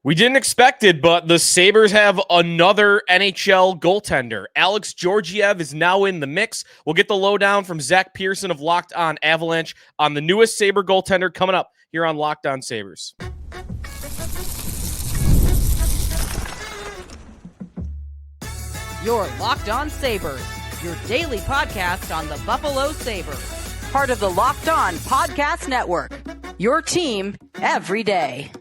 We didn't expect it, but the Sabres have another NHL goaltender. Alex Georgiev is now in the mix. We'll get the lowdown from Zach Pearson of Locked On Avalanche on the newest Sabre goaltender coming up here on Locked On Sabres. You're Locked On Sabres, your daily podcast on the Buffalo Sabres. Part of the Locked On Podcast Network, your team every day.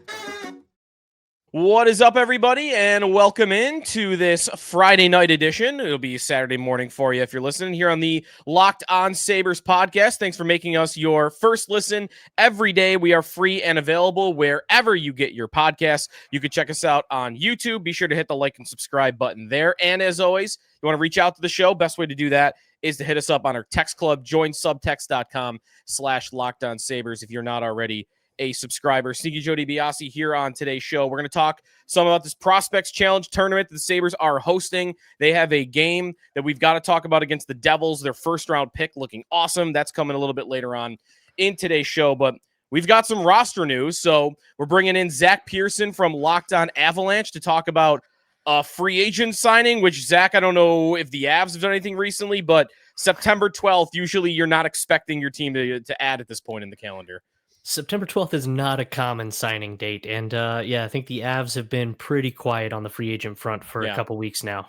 What is up, everybody, and welcome in to this Friday night edition. It'll be Saturday morning for you if you're listening here on the Locked On Sabres podcast. Thanks for making us your first listen every day. We are free and available wherever you get your podcasts. You can check us out on YouTube. Be sure to hit the like and subscribe button there. And as always, you want to reach out to the show, best way to do that is to hit us up on our text club. Join subtext.com/LockedOnSabres if you're not already a subscriber. Sneaky Joe DiBiase here on today's show. We're going to talk some about this Prospects Challenge tournament that the Sabres are hosting. They have a game that we've got to talk about against the Devils, their first round pick looking awesome. That's coming a little bit later on in today's show, but we've got some roster news. So we're bringing in Zach Pearson from Locked On Avalanche to talk about a free agent signing, which, Zach, I don't know if the Avs have done anything recently, but September 12th, usually you're not expecting your team to add at this point in the calendar. September 12th is not a common signing date. And I think the Avs have been pretty quiet on the free agent front for a couple weeks now.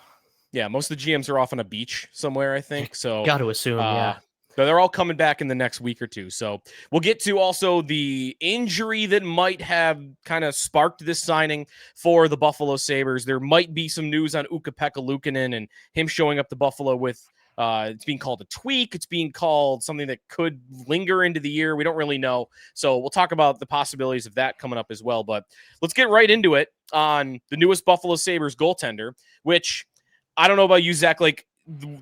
Yeah, most of the GMs are off on a beach somewhere, I think. So got to assume, yeah. But they're all coming back in the next week or two. So we'll get to also the injury that might have kind of sparked this signing for the Buffalo Sabres. There might be some news on Ukko-Pekka Luukkonen and him showing up to Buffalo with it's being called a tweak. It's being called something that could linger into the year. We don't really know. So we'll talk about the possibilities of that coming up as well. But let's get right into it on the newest Buffalo Sabres goaltender, which I don't know about you, Zach, like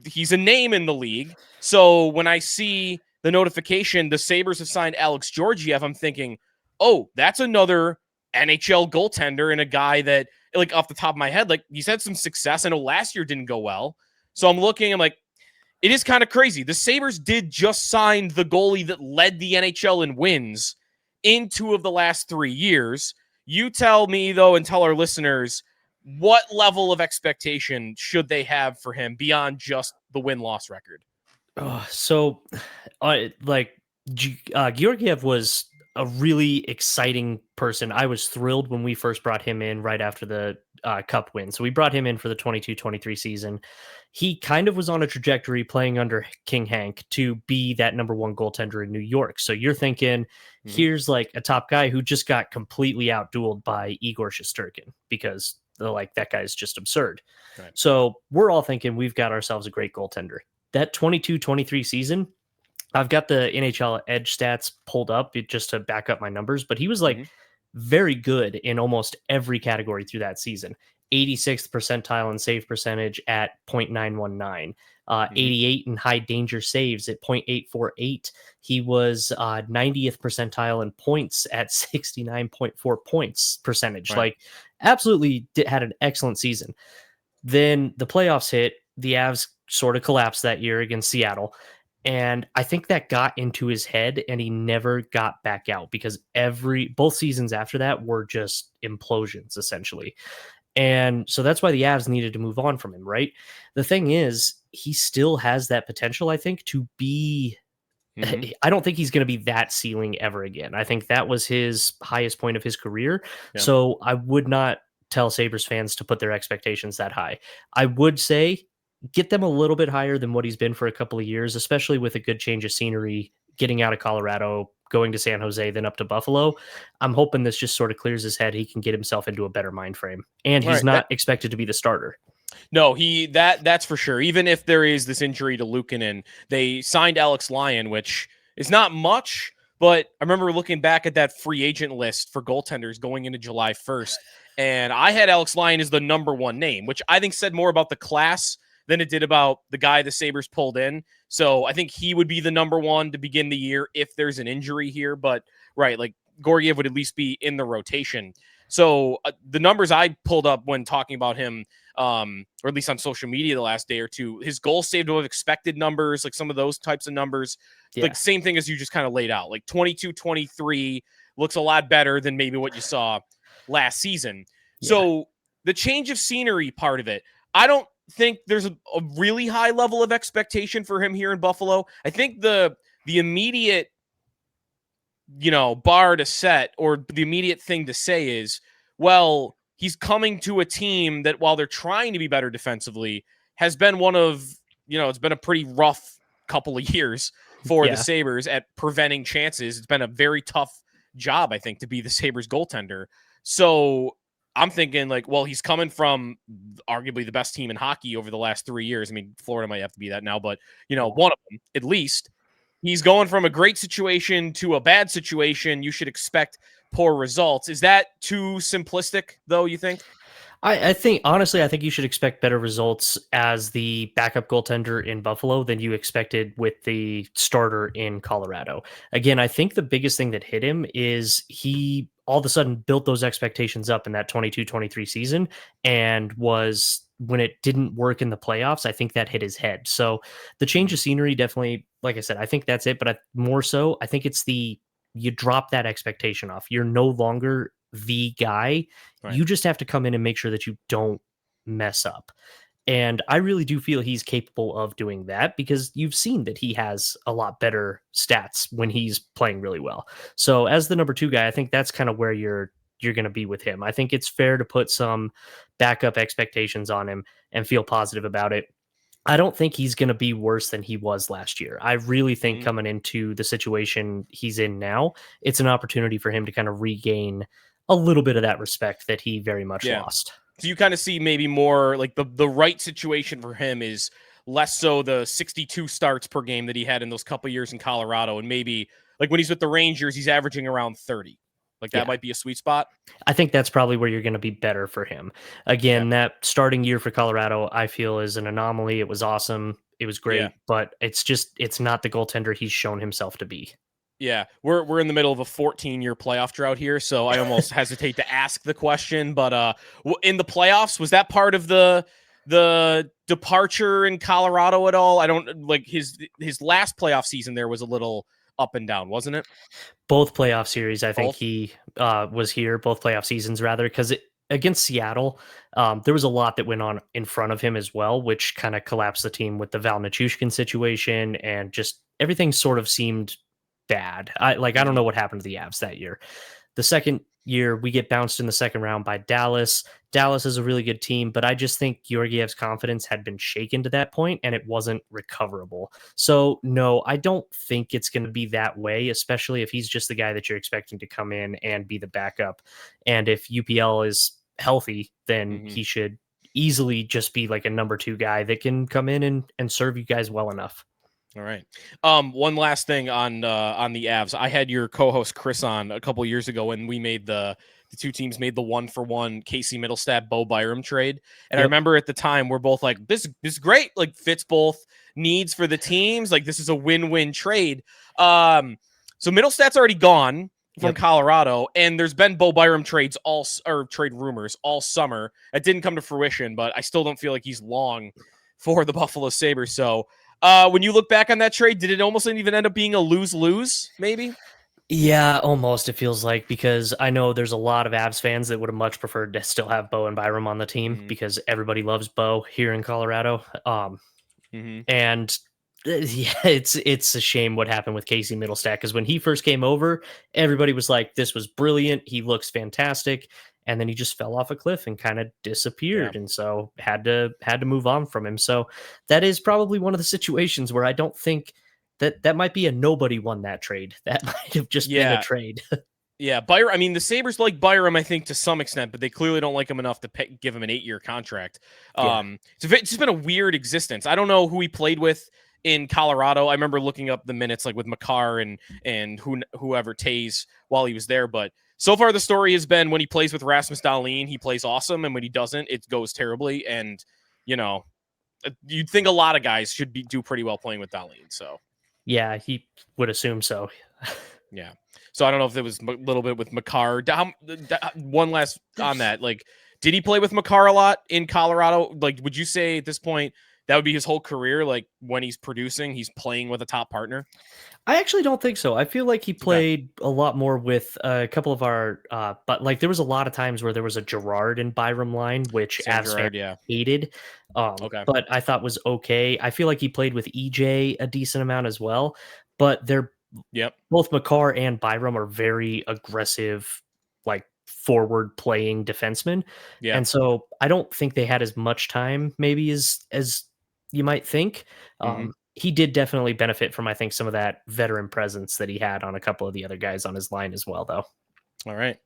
he's a name in the league. So when I see the notification, the Sabres have signed Alex Georgiev, I'm thinking, oh, that's another NHL goaltender and a guy that, like, off the top of my head, like he's had some success. I know last year didn't go well. So I'm like, it is kind of crazy. The Sabres did just sign the goalie that led the NHL in wins in 2 of the last 3 years. You tell me, though, and tell our listeners, what level of expectation should they have for him beyond just the win-loss record? Georgiev was a really exciting person. I was thrilled when we first brought him in right after the Cup win. So we brought him in for the 22-23 season. He kind of was on a trajectory playing under King Hank to be that number 1 goaltender in New York. So you're thinking, here's like a top guy who just got completely outdueled by Igor Shesterkin because that guy's just absurd. Right. So we're all thinking we've got ourselves a great goaltender. That 22-23 season, I've got the NHL Edge stats pulled up just to back up my numbers, but he was very good in almost every category through that season. 86th percentile in save percentage at .919, 88 in high danger saves at .848. He was 90th percentile in points at 69.4 points percentage. Right. Absolutely had an excellent season. Then the playoffs hit. The Avs sort of collapsed that year against Seattle. And I think that got into his head and he never got back out because both seasons after that were just implosions, essentially. And so that's why the Avs needed to move on from him, right? The thing is, he still has that potential, I think, to be... I don't think he's going to be that ceiling ever again. I think that was his highest point of his career. Yeah. So I would not tell Sabres fans to put their expectations that high. I would say get them a little bit higher than what he's been for a couple of years, especially with a good change of scenery, getting out of Colorado, going to San Jose, then up to Buffalo. I'm hoping this just sort of clears his head. He can get himself into a better mind frame, and he's not expected to be the starter. No, that's for sure. Even if there is this injury to Luukkonen, they signed Alex Lyon, which is not much, but I remember looking back at that free agent list for goaltenders going into July 1st, and I had Alex Lyon as the number 1 name, which I think said more about the class than it did about the guy the Sabres pulled in. So I think he would be the number 1 to begin the year if there's an injury here. But Georgiev would at least be in the rotation. So the numbers I pulled up when talking about him, or at least on social media the last day or two, his goals saved above expected numbers, like some of those types of numbers, like same thing as you just kind of laid out, like 22-23 looks a lot better than maybe what you saw last season. So the change of scenery part of it, I don't think there's a really high level of expectation for him here in Buffalo. I think the immediate, bar to set, or the immediate thing to say is, well, he's coming to a team that, while they're trying to be better defensively, has been one of, it's been a pretty rough couple of years for the Sabres at preventing chances. It's been a very tough job, I think, to be the Sabres goaltender. So I'm thinking, like, well, he's coming from arguably the best team in hockey over the last 3 years. I mean, Florida might have to be that now, but, one of them at least. He's going from a great situation to a bad situation. You should expect poor results. Is that too simplistic, though, you think? I think, honestly, I think you should expect better results as the backup goaltender in Buffalo than you expected with the starter in Colorado. Again, I think the biggest thing that hit him is he all of a sudden built those expectations up in that 22-23 season, and when it didn't work in the playoffs, I think that hit his head. So the change of scenery definitely, like I said, I think that's it. But more so, I think it's you drop that expectation off. You're no longer the guy. Right. You just have to come in and make sure that you don't mess up. And I really do feel he's capable of doing that, because you've seen that he has a lot better stats when he's playing really well. So as the number 2 guy, I think that's kind of where you're going to be with him. I think it's fair to put some backup expectations on him and feel positive about it. I don't think he's going to be worse than he was last year. I really think coming into the situation he's in now, it's an opportunity for him to kind of regain a little bit of that respect that he very much lost. So you kind of see maybe more like the right situation for him is less so the 62 starts per game that he had in those couple years in Colorado. And maybe like when he's with the Rangers, he's averaging around 30. Like that might be a sweet spot. I think that's probably where you're going to be better for him. Again, that starting year for Colorado, I feel, is an anomaly. It was awesome. It was great, but it's not the goaltender he's shown himself to be. Yeah, we're in the middle of a 14-year playoff drought here, so I almost hesitate to ask the question. But in the playoffs, was that part of the departure in Colorado at all? I don't like his last playoff season. There was a little up and down, wasn't it? Both playoff series, I think he was here. Both playoff seasons, rather, because against Seattle, there was a lot that went on in front of him as well, which kind of collapsed the team with the Val Nichushkin situation, and just everything sort of seemed bad. I don't know what happened to the Avs that year. The second year, we get bounced in the second round by Dallas. Dallas is a really good team, but I just think Georgiev's confidence had been shaken to that point, and it wasn't recoverable. So no, I don't think it's going to be that way, especially if he's just the guy that you're expecting to come in and be the backup. And if UPL is healthy, then he should easily just be like a number 2 guy that can come in and serve you guys well enough. All right. One last thing on the Avs. I had your co-host Chris on a couple years ago when we made the 2 teams made the 1-for-1 Casey Middlestat Bo Byram trade, and I remember at the time we're both like, this is great, like fits both needs for the teams, like this is a win-win trade. So Middlestat's already gone from Colorado, and there's been Bo Byram trade rumors all summer. It didn't come to fruition, but I still don't feel like he's long for the Buffalo Sabres. So when you look back on that trade, did it almost even end up being a lose-lose, maybe? Yeah, almost, it feels like, because I know there's a lot of Avs fans that would have much preferred to still have Bo and Byram on the team because everybody loves Bo here in Colorado. And it's a shame what happened with Casey Middlestat, because when he first came over, everybody was like, this was brilliant. He looks fantastic. And then he just fell off a cliff and kind of disappeared. And so had to move on from him. So that is probably one of the situations where I don't think that might be a nobody won that trade. That might have just been a trade. Yeah, Byram. I mean, the Sabres like Byram, I think, to some extent, but they clearly don't like him enough to give him an 8-year contract. It's just been a weird existence. I don't know who he played with in Colorado. I remember looking up the minutes, like with Makar and whoever Taze while he was there. But so far, the story has been when he plays with Rasmus Dahlin, he plays awesome, and when he doesn't, it goes terribly. And you'd think a lot of guys should do pretty well playing with Dahlin. So yeah, he would assume so. Yeah. So I don't know if it was a little bit with Makar. One last on that. Like, did he play with Makar a lot in Colorado? Like, would you say at this point that would be his whole career? Like, when he's producing, he's playing with a top partner? I actually don't think so. I feel like he played a lot more with a couple of our, but like there was a lot of times where there was a Gerard and Byram line, which Sam Avs fans Girard, yeah. hated, Okay. but I thought was okay. I feel like he played with EJ a decent amount as well, but they're Yep. both McCarr and Byram are very aggressive, like forward playing defensemen. Yeah. And so I don't think they had as much time maybe as you might think. Mhm. He did definitely benefit from, I think, some of that veteran presence that he had on a couple of the other guys on his line as well, though. All right.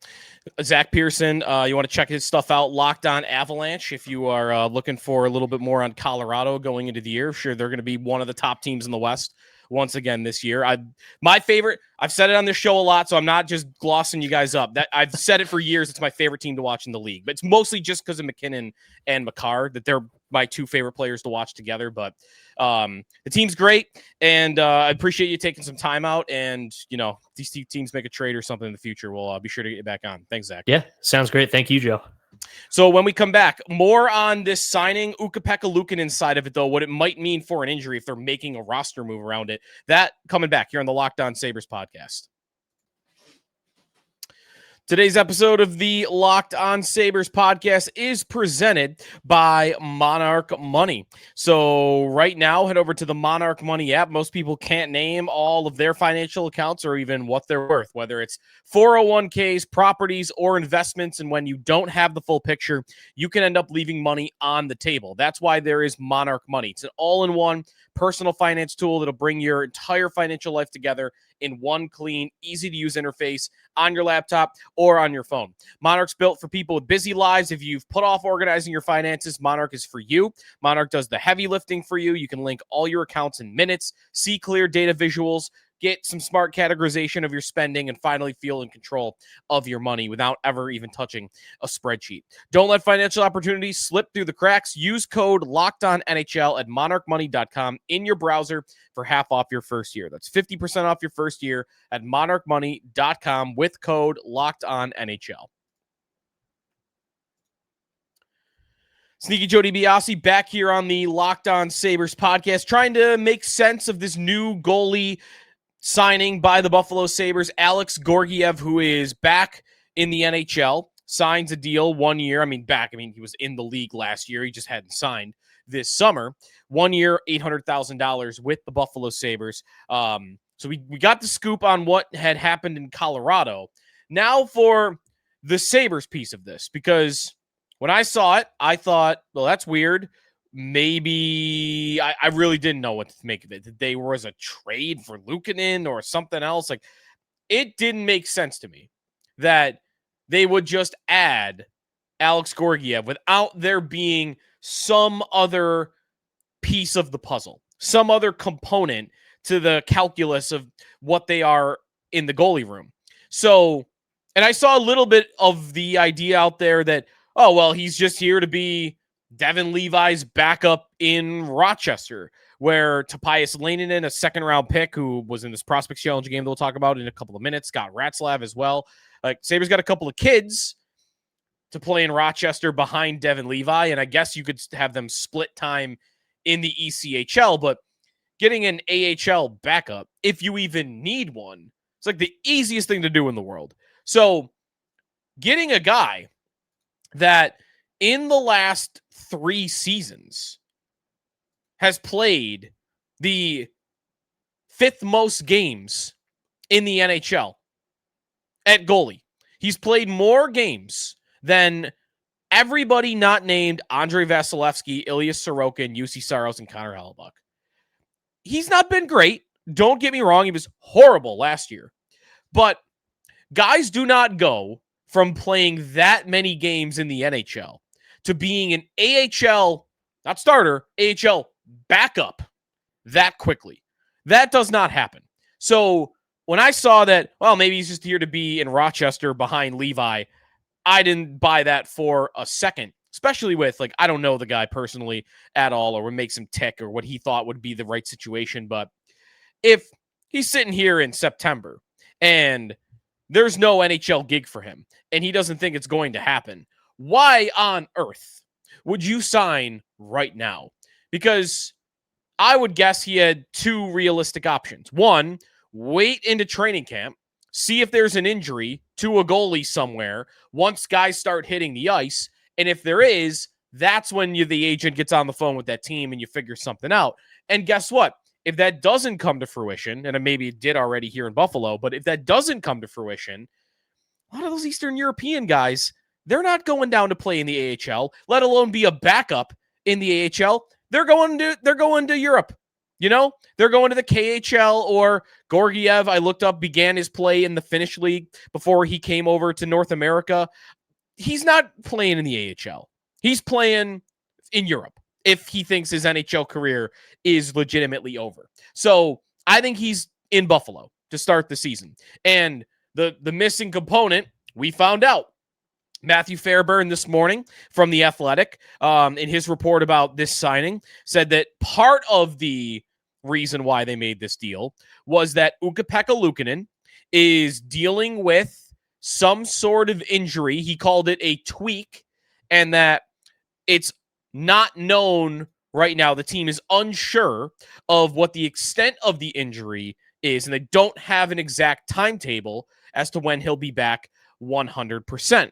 Zach Pearson, you want to check his stuff out, Locked On Avalanche, if you are looking for a little bit more on Colorado going into the year. Sure, they're going to be one of the top teams in the West once again this year. My favorite, I've said it on this show a lot, so I'm not just glossing you guys up. That I've said it for years. It's my favorite team to watch in the league, but it's mostly just because of McKinnon and McCarr that they're my two favorite players to watch together. But the team's great, and I appreciate you taking some time out. And these two teams make a trade or something in the future, we'll be sure to get you back on. Thanks, Zach. Yeah, sounds great. Thank you, Joe. So when we come back, more on this signing, Ukko-Pekka Luukkonen side of it, though, what it might mean for an injury if they're making a roster move around it. That coming back here on the Locked On Sabres podcast. Today's episode of the Locked On Sabres podcast is presented by Monarch Money. So right now, head over to the Monarch Money app. Most people can't name all of their financial accounts or even what they're worth, whether it's 401ks, properties, or investments. And when you don't have the full picture, you can end up leaving money on the table. That's why there is Monarch Money. It's an all-in-one personal finance tool that'll bring your entire financial life together in one clean, easy-to-use interface on your laptop or on your phone. Monarch's built for people with busy lives. If you've put off organizing your finances, Monarch is for you. Monarch does the heavy lifting for you. You can link all your accounts in minutes, see clear data visuals, get some smart categorization of your spending, and finally feel in control of your money without ever even touching a spreadsheet. Don't let financial opportunities slip through the cracks. Use code LOCKEDONNHL at monarchmoney.com in your browser for half off your first year. That's 50% off your first year at monarchmoney.com with code LOCKEDONNHL. Sneaky Joe DiBiase back here on the Locked On Sabres podcast, trying to make sense of this new goalie signing by the Buffalo Sabres. Alex Georgiev, who is back in the NHL, signs a deal 1 year. He was in the league last year. He just hadn't signed this summer. 1 year, $800,000 with the Buffalo Sabres. So we got the scoop on what had happened in Colorado. Now for the Sabres piece of this, because when I saw it, I thought, well, that's weird. Maybe I really didn't know what to make of it. That there was a trade for Luukkonen or something else. Like, it didn't make sense to me that they would just add Alex Georgiev without there being some other piece of the puzzle, some other component to the calculus of what they are in the goalie room. So, and I saw a little bit of the idea out there that, oh, well, he's just here to be Devin Levi's backup in Rochester, where Topias Laininen, a second-round pick who was in this Prospects Challenge game that we'll talk about in a couple of minutes, Scott Ratzlaff as well. Like, Sabres got a couple of kids to play in Rochester behind Devin Levi, and I guess you could have them split time in the ECHL, but getting an AHL backup, if you even need one, it's like the easiest thing to do in the world. So getting a guy that in the last 3 seasons has played the 5th most games in the NHL at goalie. He's played more games than everybody not named Andrei Vasilevsky, Ilya Sorokin, UC Saros, and Connor Hellebuyck. He's not been great. Don't get me wrong. He was horrible last year. But guys do not go from playing that many games in the NHL to being an AHL, not starter, AHL backup that quickly. That does not happen. So when I saw that, well, maybe he's just here to be in Rochester behind Levi, I didn't buy that for a second, especially with, like, I don't know the guy personally at all or what makes him tick or what he thought would be the right situation. But if he's sitting here in September and there's no NHL gig for him and he doesn't think it's going to happen, why on earth would you sign right now? Because I would guess he had 2 realistic options. One, wait into training camp, see if there's an injury to a goalie somewhere once guys start hitting the ice. And if there is, that's when the agent gets on the phone with that team and you figure something out. And guess what? If that doesn't come to fruition, and maybe it did already here in Buffalo, but if that doesn't come to fruition, a lot of those Eastern European guys, they're not going down to play in the AHL, let alone be a backup in the AHL. They're going to Europe. They're going to the KHL, or Georgiev, I looked up, began his play in the Finnish league before he came over to North America. He's not playing in the AHL. He's playing in Europe if he thinks his NHL career is legitimately over. So I think he's in Buffalo to start the season. And the missing component, we found out. Matthew Fairburn this morning from The Athletic, in his report about this signing, said that part of the reason why they made this deal was that Ukko-Pekka Luukkonen is dealing with some sort of injury. He called it a tweak, and that it's not known right now. The team is unsure of what the extent of the injury is, and they don't have an exact timetable as to when he'll be back 100%.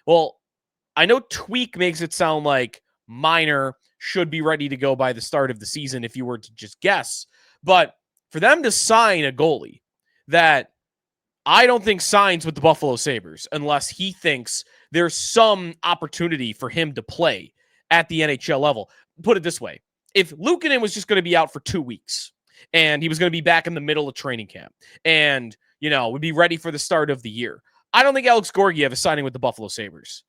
Well, I know tweak makes it sound like minor, should be ready to go by the start of the season if you were to just guess. But for them to sign a goalie that I don't think signs with the Buffalo Sabres unless he thinks there's some opportunity for him to play at the NHL level. Put it this way. If Luukkonen was just going to be out for 2 weeks and he was going to be back in the middle of training camp and, would be ready for the start of the year, I don't think Alex Georgiev is signing with the Buffalo Sabres.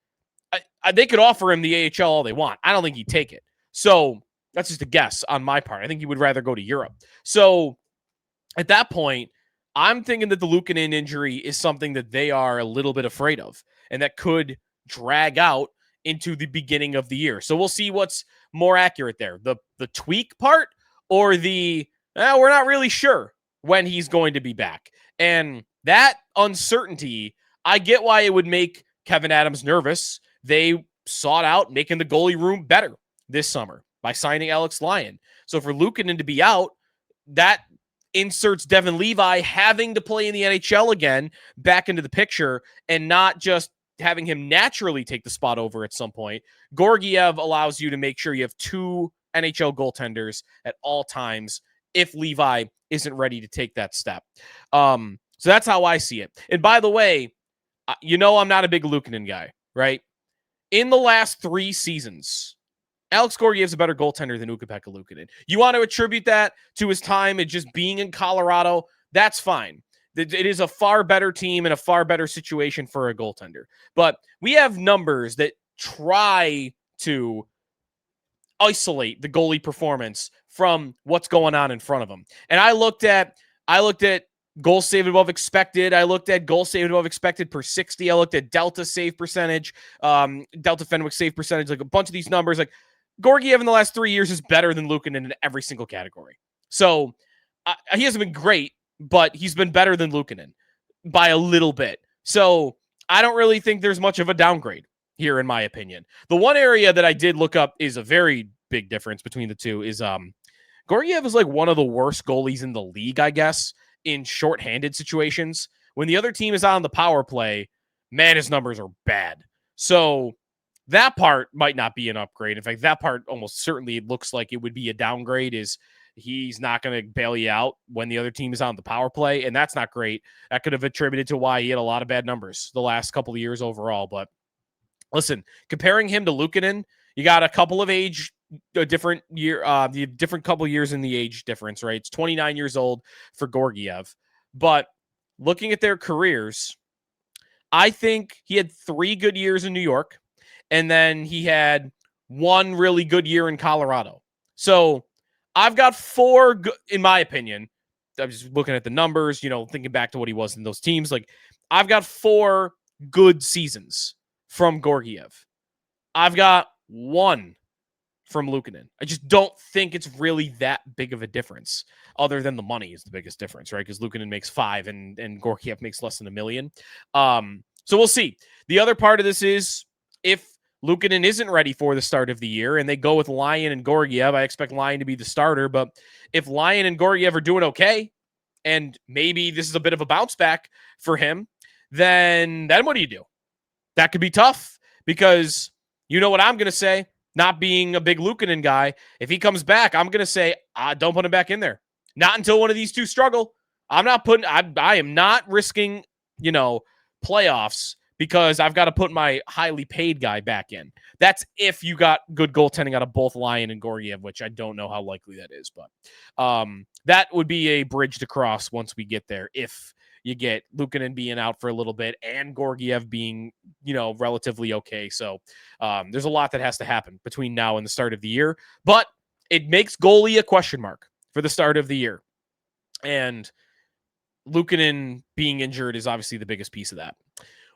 They could offer him the AHL all they want. I don't think he'd take it. So that's just a guess on my part. I think he would rather go to Europe. So at that point, I'm thinking that the Luukkonen injury is something that they are a little bit afraid of, and that could drag out into the beginning of the year. So we'll see what's more accurate there. The tweak part or we're not really sure when he's going to be back. And that uncertainty, I get why it would make Kevin Adams nervous. They sought out making the goalie room better this summer by signing Alex Lyon. So for Luukkonen to be out, that inserts Devin Levi having to play in the NHL again back into the picture, and not just having him naturally take the spot over at some point. Georgiev allows you to make sure you have 2 NHL goaltenders at all times if Levi isn't ready to take that step. So that's how I see it. And by the way, I'm not a big Luukkonen guy, right? In the last 3 seasons, Alex Georgiev's a better goaltender than Ukko-Pekka Luukkonen. You want to attribute that to his time and just being in Colorado, that's fine. It is a far better team and a far better situation for a goaltender. But we have numbers that try to isolate the goalie performance from what's going on in front of him. And I looked at goal saved above expected. I looked at goal saved above expected per 60. I looked at Delta save percentage, Delta Fenwick save percentage, like a bunch of these numbers. Like Georgiev in the last 3 years is better than Luukkonen in every single category. So he hasn't been great, but he's been better than Luukkonen by a little bit. So I don't really think there's much of a downgrade here, in my opinion. The one area that I did look up is a very big difference between the two is Georgiev is like one of the worst goalies in the league, I guess, in shorthanded situations. When the other team is on the power play, man, his numbers are bad. So that part might not be an upgrade. In fact, that part almost certainly looks like it would be a downgrade, is he's not going to bail you out when the other team is on the power play, and that's not great. That could have attributed to why he had a lot of bad numbers the last couple of years overall. But listen, comparing him to Luukkonen, you got a couple of age different couple years in the age difference, right? It's 29 years old for Georgiev. But looking at their careers, I think he had 3 good years in New York, and then he had 1 really good year in Colorado. So I've got 4, in my opinion. I'm just looking at the numbers, thinking back to what he was in those teams. Like, I've got 4 good seasons from Georgiev. I've got 1 from Luukkonen. I just don't think it's really that big of a difference, other than the money is the biggest difference, right? Because Luukkonen makes 5 and Georgiev makes less than $1 million. So we'll see. The other part of this is if Luukkonen isn't ready for the start of the year and they go with Lyon and Georgiev, I expect Lyon to be the starter. But if Lyon and Georgiev are doing okay, and maybe this is a bit of a bounce back for him, then what do you do? That could be tough because you know what I'm going to say, not being a big Luukkonen guy. If he comes back, I'm going to say, don't put him back in there. Not until one of these two struggle. I am not risking, playoffs because I've got to put my highly paid guy back in. That's if you got good goaltending out of both Lyon and Georgiev, which I don't know how likely that is, but that would be a bridge to cross once we get there. If you get Luukkonen being out for a little bit and Georgiev being, relatively okay. So there's a lot that has to happen between now and the start of the year, but it makes goalie a question mark for the start of the year. And Luukkonen being injured is obviously the biggest piece of that.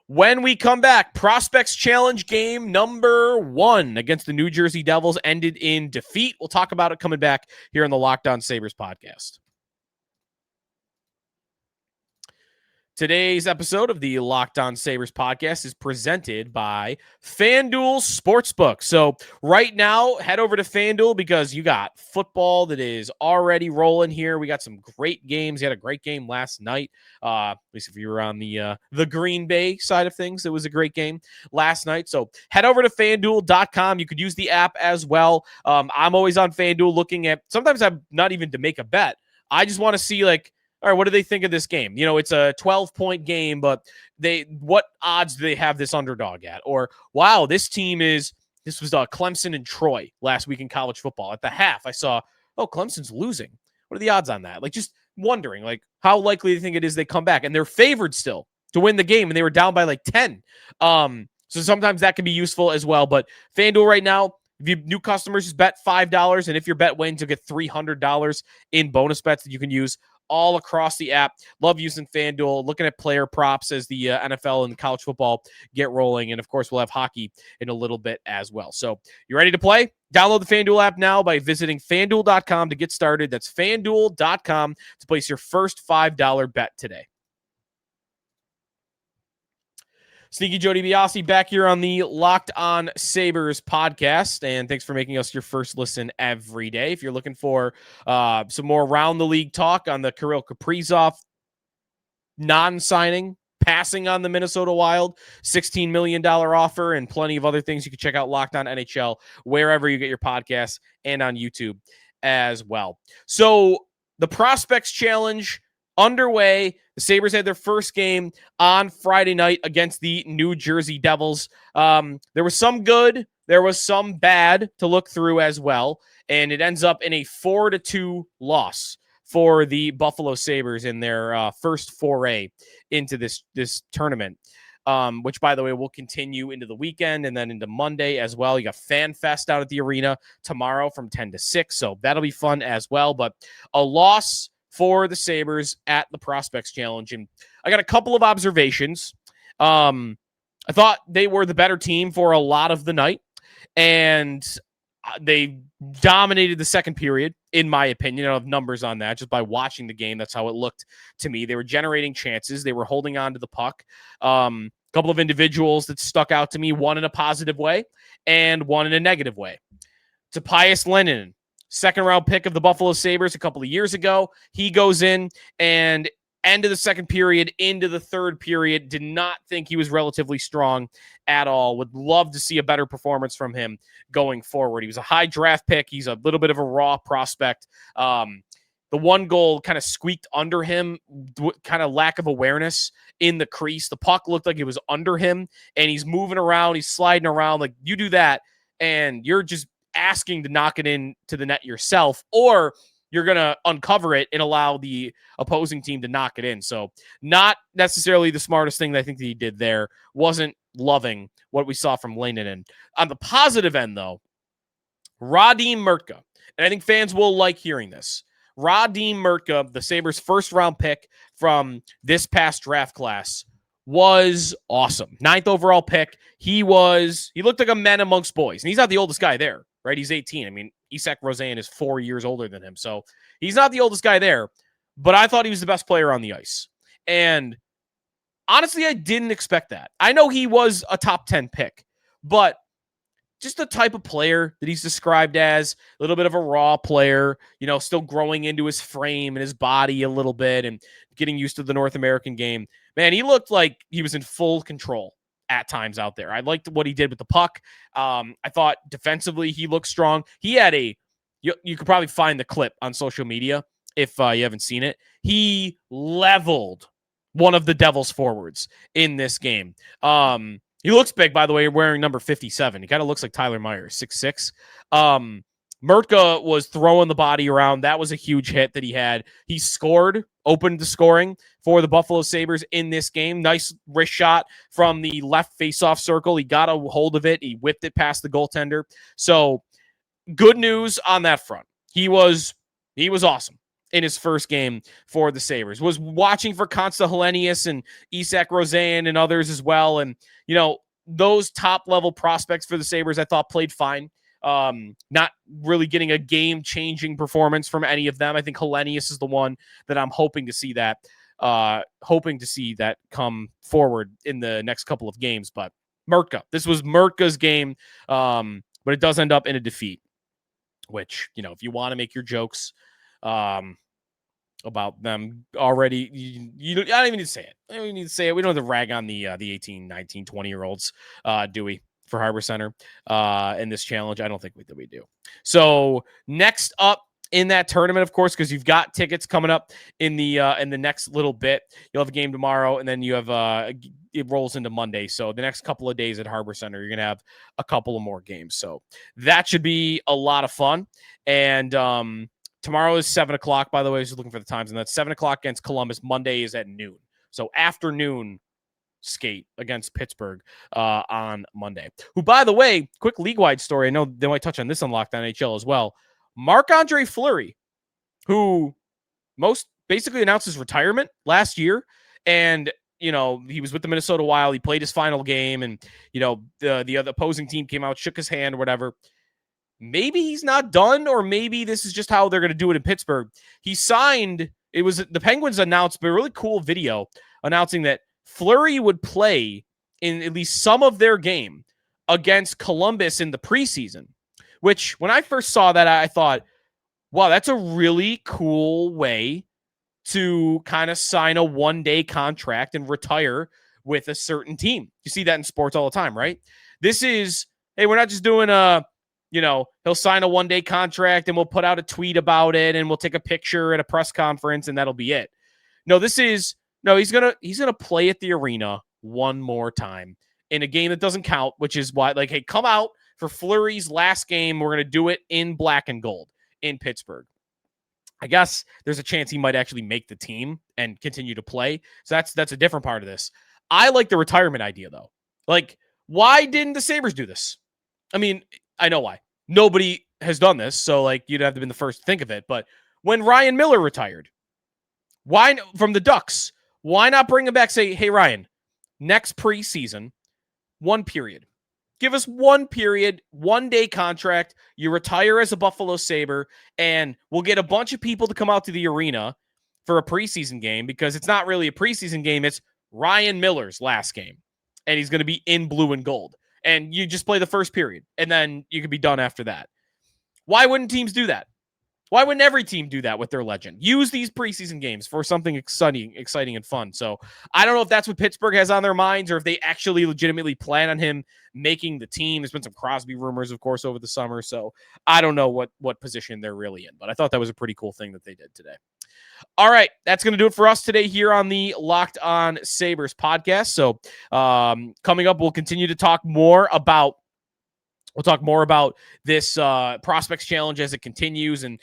When we come back, Prospects Challenge game number 1 against the New Jersey Devils ended in defeat. We'll talk about it coming back here on the Locked On Sabres podcast. Today's episode of the Locked On Sabres podcast is presented by FanDuel Sportsbook. So right now, head over to FanDuel because you got football that is already rolling here. We got some great games. You had a great game last night. At least if you were on the Green Bay side of things, it was a great game last night. So head over to FanDuel.com. You could use the app as well. I'm always on FanDuel looking at, sometimes I'm not even to make a bet. I just want to see all right, what do they think of this game? It's a 12-point game, but what odds do they have this underdog at? Or, wow, this was Clemson and Troy last week in college football. At the half, I saw, Clemson's losing. What are the odds on that? Just wondering, how likely do you think it is they come back? And they're favored still to win the game, and they were down by 10. So sometimes that can be useful as well. But FanDuel right now, if you new customers, just bet $5, and if your bet wins, you'll get $300 in bonus bets that you can use all across the app. Love using FanDuel, looking at player props as the NFL and college football get rolling. And, of course, we'll have hockey in a little bit as well. So you ready to play? Download the FanDuel app now by visiting FanDuel.com to get started. That's FanDuel.com to place your first $5 bet today. Sneaky Joe DiBiase back here on the Locked On Sabres podcast, and thanks for making us your first listen every day. If you're looking for some more around-the-league talk on the Kirill Kaprizov non-signing, passing on the Minnesota Wild, $16 million offer, and plenty of other things, you can check out Locked On NHL wherever you get your podcasts and on YouTube as well. So the Prospects Challenge underway. The Sabres had their first game on Friday night against the New Jersey Devils. There was some good. There was some bad to look through as well. And it ends up in a 4-2 loss for the Buffalo Sabres in their first foray into this tournament, which, by the way, will continue into the weekend and then into Monday as well. You got Fan Fest out at the arena tomorrow from 10 to 6, so that'll be fun as well. But a loss for the Sabres at the Prospects Challenge. And I got a couple of observations. I thought they were the better team for a lot of the night, and they dominated the second period, in my opinion. I don't have numbers on that. Just by watching the game, that's how it looked to me. They were generating chances. They were holding on to the puck. A couple of individuals that stuck out to me, one in a positive way and one in a negative way. Topias Lennon, second-round pick of the Buffalo Sabres a couple of years ago. He goes in and end of the second period, into the third period, did not think he was relatively strong at all. Would love to see a better performance from him going forward. He was a high draft pick. He's a little bit of a raw prospect. The one goal kind of squeaked under him, kind of lack of awareness in the crease. The puck looked like it was under him, and he's moving around. He's sliding around. Like, you do that, and you're just asking to knock it into the net yourself, or you're going to uncover it and allow the opposing team to knock it in. So not necessarily the smartest thing that I think that he did there. Wasn't loving what we saw from Leinonen. On the positive end, though, Radim Mrtka, and I think fans will like hearing this. Radim Mrtka, the Sabres' first-round pick from this past draft class, was awesome. 9th overall pick. He looked like a man amongst boys, and he's not the oldest guy there, right? He's 18. I mean, Isak Rosen is 4 years older than him, so he's not the oldest guy there, but I thought he was the best player on the ice. And honestly, I didn't expect that. I know he was a top 10 pick, but just the type of player that he's described as, a little bit of a raw player, still growing into his frame and his body a little bit and getting used to the North American game. Man, he looked like he was in full control at times out there. I liked what he did with the puck. I thought defensively he looked strong. He had you could probably find the clip on social media if you haven't seen it. He leveled one of the Devils forwards in this game. He looks big, by the way, wearing number 57. He kind of looks like Tyler Myers, 6'6". Mrtka was throwing the body around. That was a huge hit that he had. He scored, opened the scoring for the Buffalo Sabres in this game. Nice wrist shot from the left faceoff circle. He got a hold of it. He whipped it past the goaltender. So good news on that front. He was awesome in his first game for the Sabres. Was watching for Konsta Helenius and Isak Rosen and others as well. And, those top-level prospects for the Sabres I thought played fine. Not really getting a game-changing performance from any of them. I think Helenius is the one that I'm hoping to see that come forward in the next couple of games. But Mrtka, this was Mrtka's game, but it does end up in a defeat, which, if you want to make your jokes about them already, I don't even need to say it. I don't even need to say it. We don't have to rag on the 18, 19, 20-year-olds, do we, for Harbor Center in this challenge? I don't think that we do. So next up in that tournament, of course, because you've got tickets coming up in the next little bit. You'll have a game tomorrow, and then you have it rolls into Monday. So the next couple of days at Harbor Center, you're gonna have a couple of more games. So that should be a lot of fun. And tomorrow is 7:00, by the way. I was looking for the times, and that's 7:00 against Columbus. Monday is at noon. So afternoon skate against Pittsburgh on Monday. Who, by the way, quick league-wide story. I know they might touch on this on Locked On NHL as well. Marc-Andre Fleury, who most basically announced his retirement last year, and he was with the Minnesota Wild. He played his final game, and the other opposing team came out, shook his hand, or whatever. Maybe he's not done, or maybe this is just how they're going to do it in Pittsburgh. He signed. It was the Penguins announced a really cool video announcing that Fleury would play in at least some of their game against Columbus in the preseason, which when I first saw that, I thought, wow, that's a really cool way to kind of sign a one-day contract and retire with a certain team. You see that in sports all the time, right? This is, hey, we're not just doing he'll sign a one-day contract and we'll put out a tweet about it and we'll take a picture at a press conference and that'll be it. No, he's gonna play at the arena one more time in a game that doesn't count, which is why, hey, come out for Fleury's last game. We're gonna do it in black and gold in Pittsburgh. I guess there's a chance he might actually make the team and continue to play. So that's a different part of this. I like the retirement idea though. Why didn't the Sabres do this? I mean, I know why. Nobody has done this, so you'd have to be the first to think of it. But when Ryan Miller retired, why from the Ducks? Why not bring him back? Say, hey Ryan, next preseason, one period. Give us one period, one-day contract. You retire as a Buffalo Sabre, and we'll get a bunch of people to come out to the arena for a preseason game because it's not really a preseason game. It's Ryan Miller's last game, and he's going to be in blue and gold. And you just play the first period, and then you could be done after that. Why wouldn't teams do that? Why wouldn't every team do that with their legend? Use these preseason games for something exciting and fun. So I don't know if that's what Pittsburgh has on their minds or if they actually legitimately plan on him making the team. There's been some Crosby rumors, of course, over the summer. So I don't know what position they're really in, but I thought that was a pretty cool thing that they did today. All right, that's going to do it for us today here on the Locked On Sabres podcast. So coming up, we'll continue to talk more about this prospects challenge as it continues and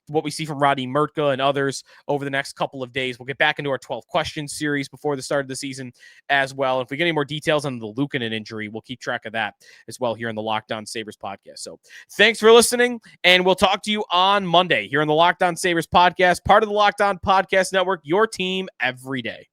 what we see from Radim Mrtka and others over the next couple of days. We'll get back into our 12 questions series before the start of the season as well. If we get any more details on the Luukkonen injury, we'll keep track of that as well here in the Locked On Sabres podcast. So thanks for listening, and we'll talk to you on Monday here on the Locked On Sabres podcast, part of the Locked On Podcast Network, your team every day.